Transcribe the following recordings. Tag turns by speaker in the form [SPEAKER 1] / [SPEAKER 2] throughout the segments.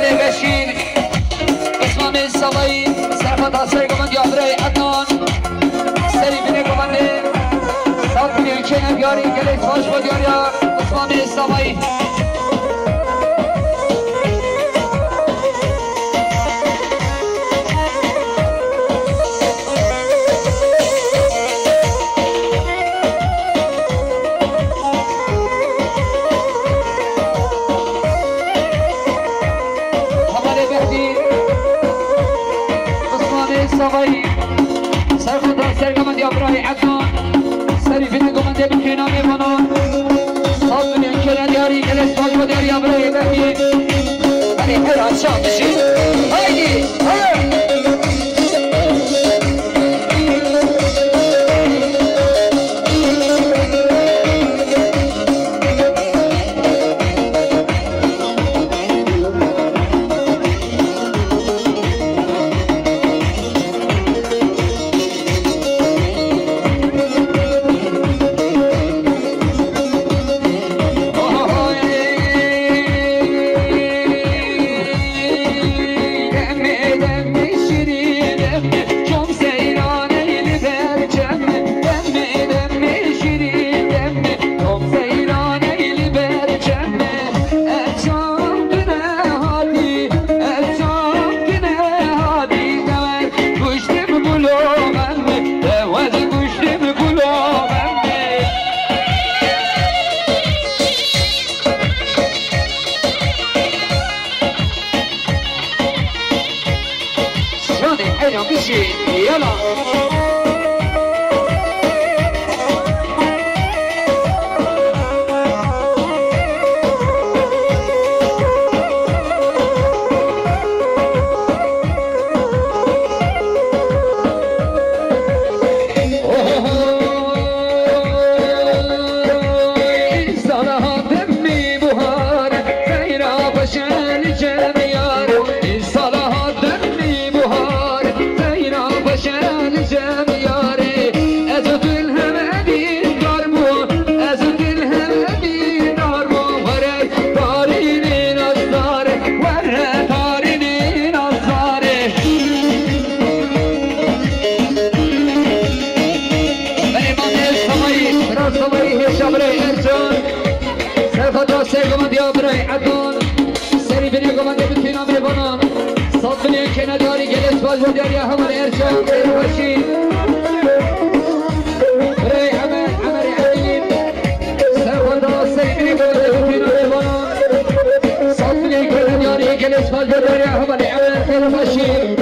[SPEAKER 1] همه بشین اسمام الصبایی سرفت سری گمان دیابره عدنان سری بینه گمانه ساعت بینه که نبیاری گلیت باش با دیاریا اسمام الصبایی سرگمند یابرای عدنان سری فیلم گمنده بکینا میمانان صاد دنیا که ندیاری گلس باش با دیاری یابرای بهی ولی هر آشان بشید هایدی وداري همر ارشاد الوشيد ري عمر عقيل سرفضا سيدي بودكين الربان صوتني كل دياري جلس وداري همر الوشيد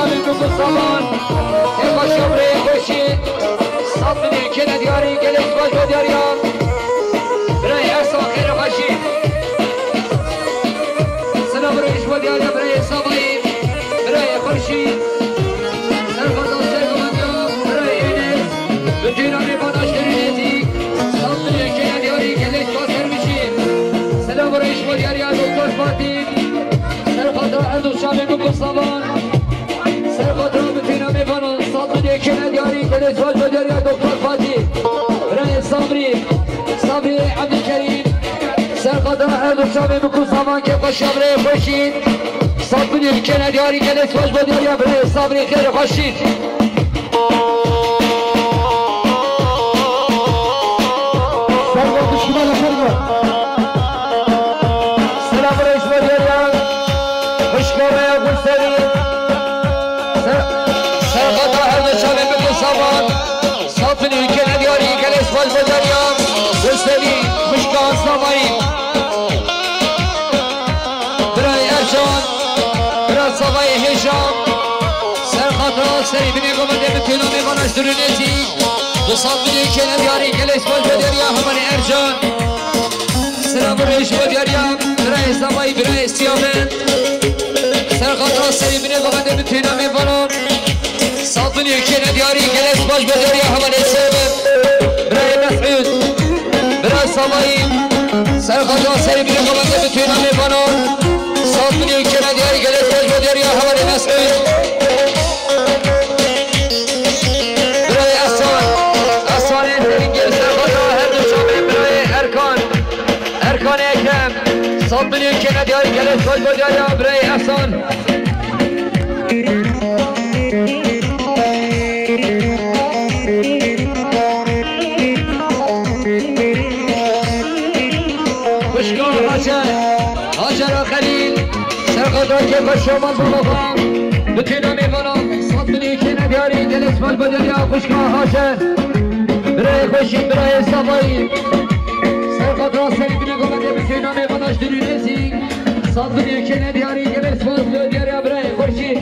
[SPEAKER 1] شامل بکن سامان اقا شمره خوشید صد منی که ندیاری گلیت باش با دیاریان برای ارسان خیر خوشید سلام رویش با دیاریا برای سامایی برای خورشید سرفادا سرگمانیا برای اینس به جیرانی باداش دارینیزی صد منی که ندیاری گلیت باز سر میشید سلام رویش با دیاریا دکتر فاتی سرفادا اردو شامل بکن سامان سرفادا بتینا میبانن صد منی که ندیاری گلیت باش با دیاریا دکتر فاتی برای صبری عبدالکریم سرقدر اردو شامل بکن سامان که با شمره خوشید صد منی که ندیاری گلیت باش با دیاریا برای صبری خیر خوشید سلام رئیس با دیاریا خوشگاه گلسری سرقدر اردو شامل بکن سامان صد منی که ندیاری گلیت باش با دیاریا گلسری خوشگاه سامایی برای ارجان برای سامایی هشام سرخاطر سری بینی گمنده بتینا میبانش درونیزی دو صد منی که ندیاری گلیت باش با دیاریا همانی ارجان سلام رویش با دیاریا برای سامایی برای سیامن سرخاطر سری بینی گمنده بتینا میبانن صد منی که ندیاری گلیت باش با دیاریا همانی سیامن برای مسعود برای سامایی سرخاطر سری بینی گمنده بتینا میبانن صد منی که ندیاری گلیت باش با دیاریا همانی مسعود برای اصان ترینگل سرخاطر هر دو شامل برای ارکان اکرم صد منی که ندیاری گلیت باش با دیاریا برای اصان هاجر خلیل سرقدر که با شما بابام بتینا میبانم صد منی که ندیاری گلیت باش با دیاریا خوشگاه هاجر برای خوشید برای سامایی سرقدر سری بینی گمنده بتینا میبانش درونیزی صد منی که ندیاری گلیت باش با دیاریا برای خوشید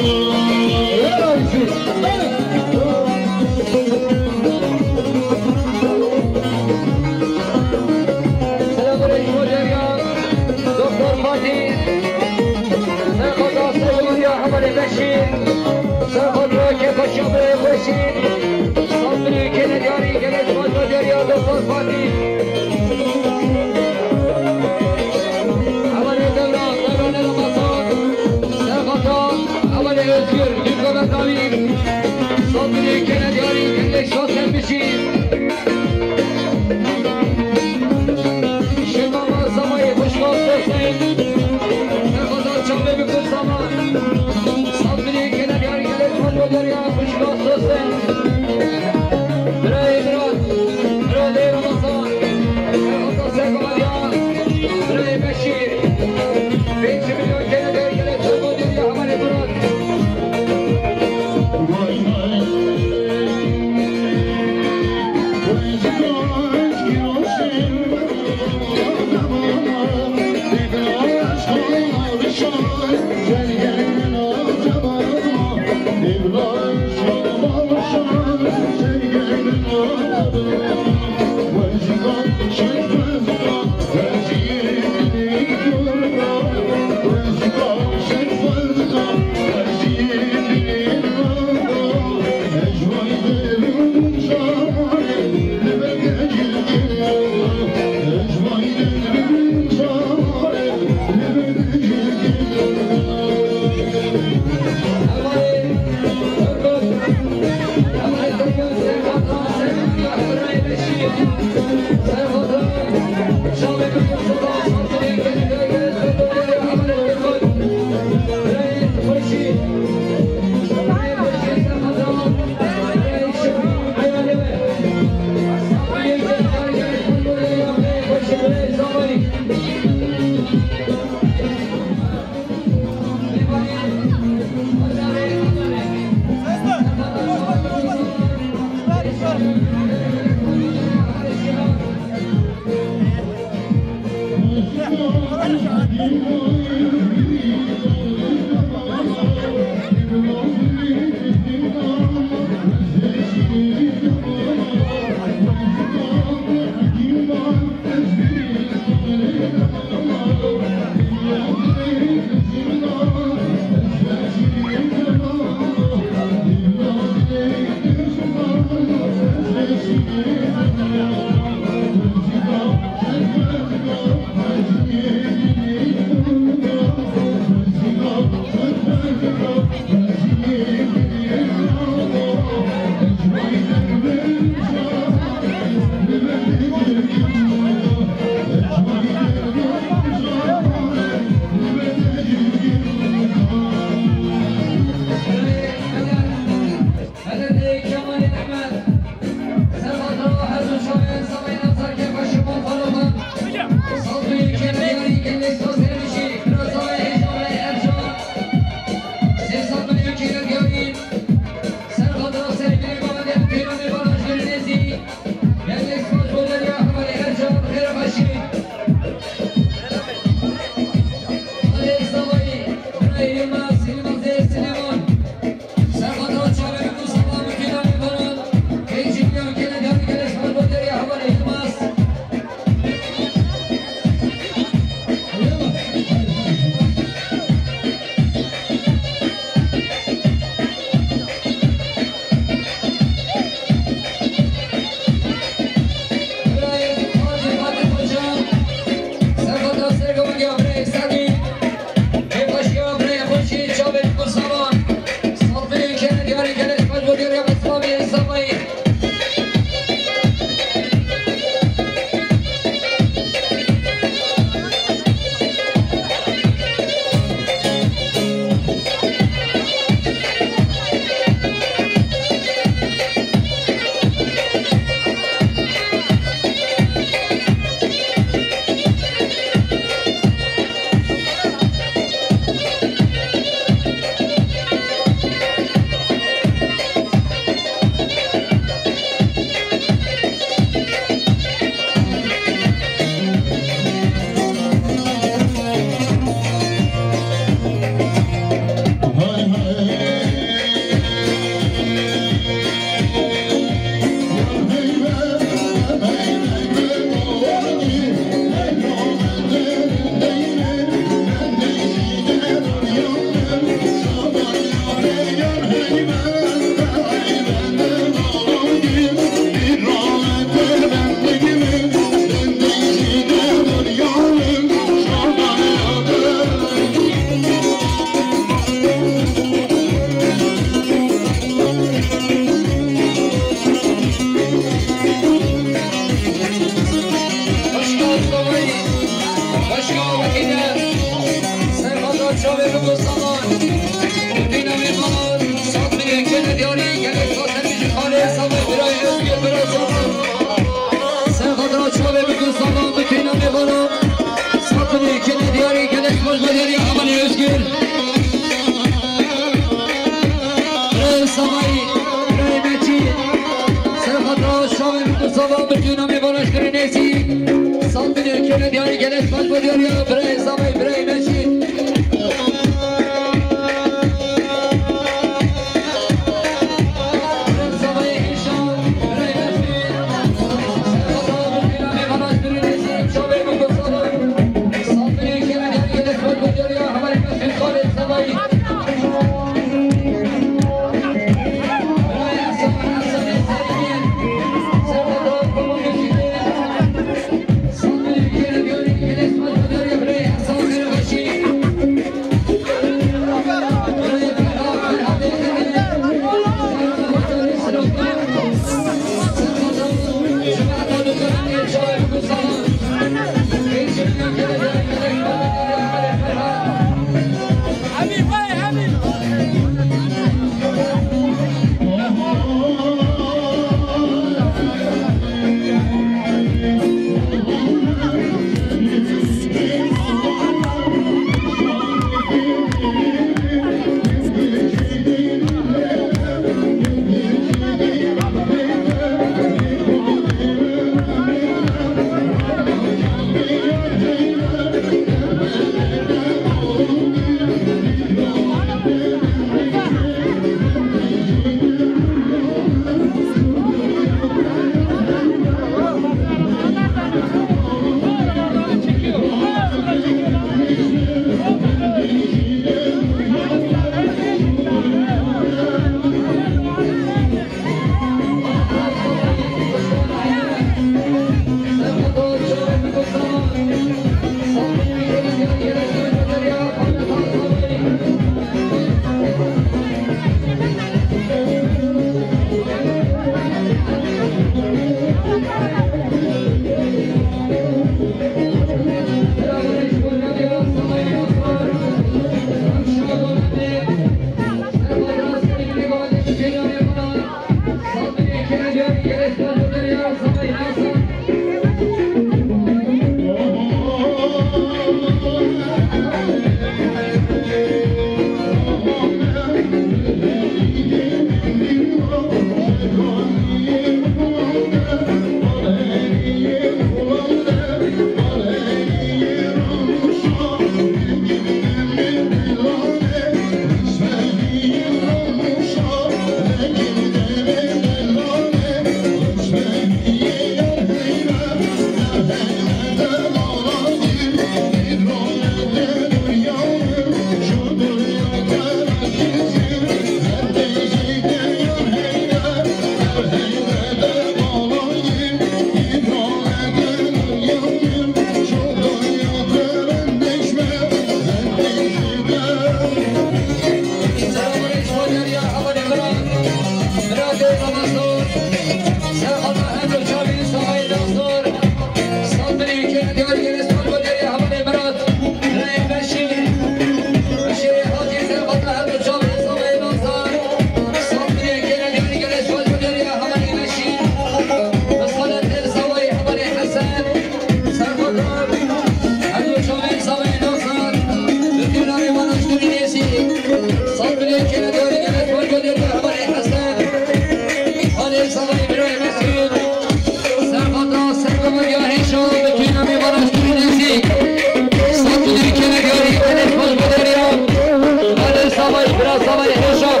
[SPEAKER 1] Biraz havayı heyecan.